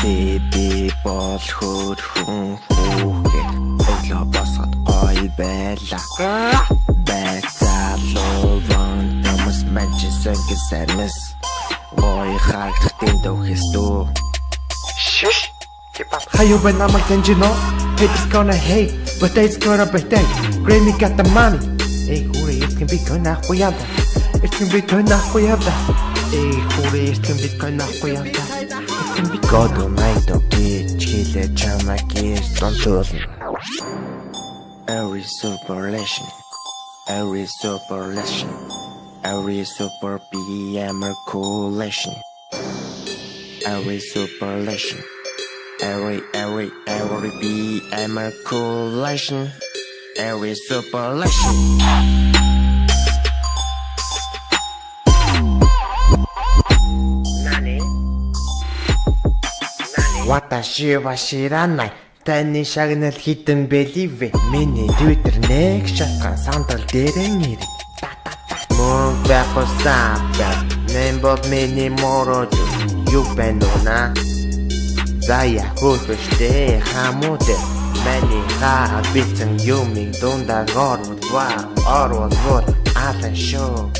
эхлээ бол хөрхөн хүүхэд өглөө босоод гой байлаа байцаалуун томс манчсэн гэсэрмэс гой харагдах дэвхэс дүү шиш How you been? I'm a Genjino. Haters gonna hate, but they's gonna pretend. Grammy got the money. Hey, hooray, it can be good now, we have that. It can be good now, we have that. Hey, hooray, it can be good now, we have that. It can be God night of bitch, killer, chama, kiss, don't do it. Every superlation, every superlation, every super BM coalition, every superlation. Every BM coalition, every superlation. Watashi wa shiranai. Таны шагнал хитэн бэливэ. Миний Twitter нэг шатхан сандал дээрэн ирэх. Мөн байхгүй сапя. Нэмбод миний морожу. Юу байна уу? Зая хөөштэй хамууд мэний ха битэн юмиг дундаа орвол алан шоу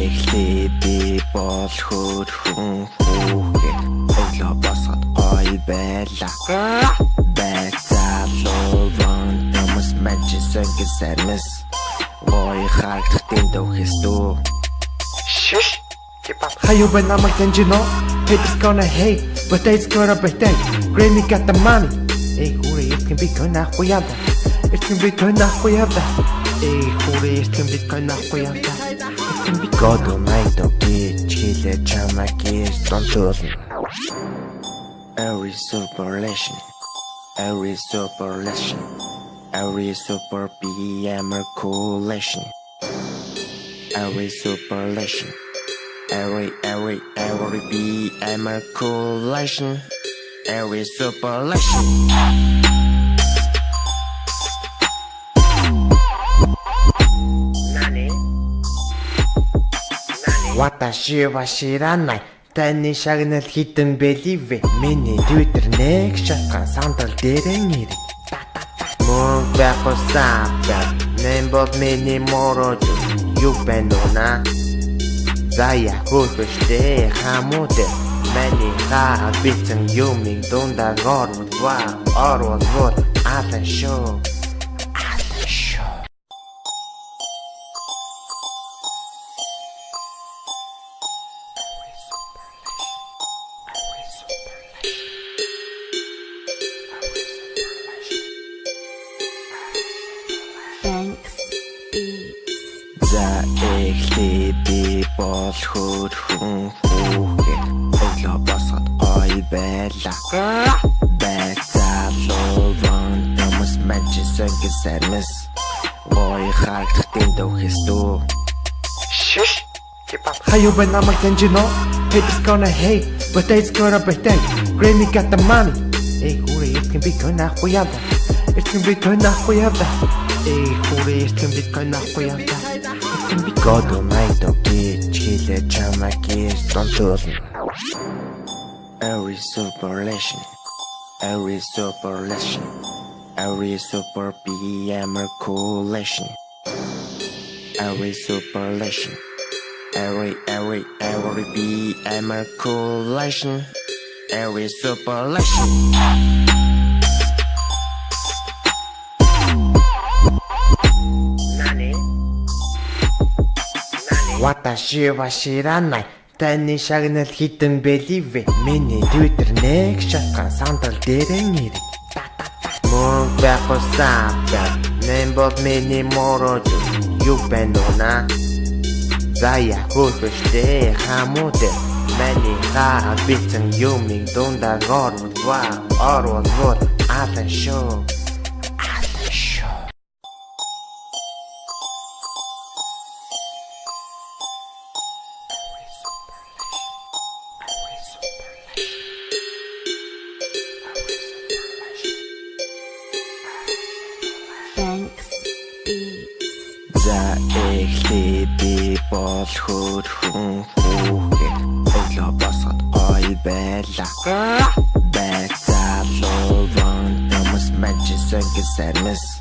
эхлээ бол хөрхөн хүүхэд өглөө босоод гой байлаа байцаалуун томс манчсэн гэсэрмэс гой харагдах дэвхэс дүү шиш How you been? I'm a Genjino. Haters gonna hate, but they's gonna pretend. Grammy got the money. Hey, hooray, it can be good now, we have that. It can be good now, we have that. Hey, hooray, it can be good now, we have that. God night of bitch, killer, chama, kiss, don't do it. Every superlation, every superlation, every super BM coalition, every superlation, every BM coalition, every superlation. Watashi wa shiranai. Таны шагнал хитэн бэливэ. Миний Twitter нэг шатхан сандал дээрэн ирэх. Мөн байхгүй сапя. Нэмбод миний морожу. Юу байна уу? Зая хөөштэй хамууд мэний ха битэн юмиг дундаа орвол алан шоу эхлээ бол хөрхөн хүүхэд өглөө босоод гой байлаа байцаалуун томс манчсэн гэсэрмэс гой харагдах дэвхэс дүү шиш How you been? I'm a Genjino. Haters gonna hate, but they's gonna pretend. Grammy got the money. Hey, hooray, it can be good now, we have that. It can be good now, we have that. Hey, hooray, it can be good now, we have that. God night of bitch, killer, chama, kiss, don't do it. Every superlation, every superlation, every super BM coalition, every superlation, every BM coalition, every superlation. Watashi wa shiranai. Таны шагнал хитэн бэливэ. Миний Twitter нэг шатхан сандал дээрэн ирэх. Мөн байхгүй сапя. Нэмбод миний морожу. Юу байна уу? Зая хөөштэй хамууд мэний ха битэн юмиг дундаа орвол алан шоу бол хөр хүн хүүхэд өглөө босоод гоё байла байцаалуу Thomas Manchester Gisanus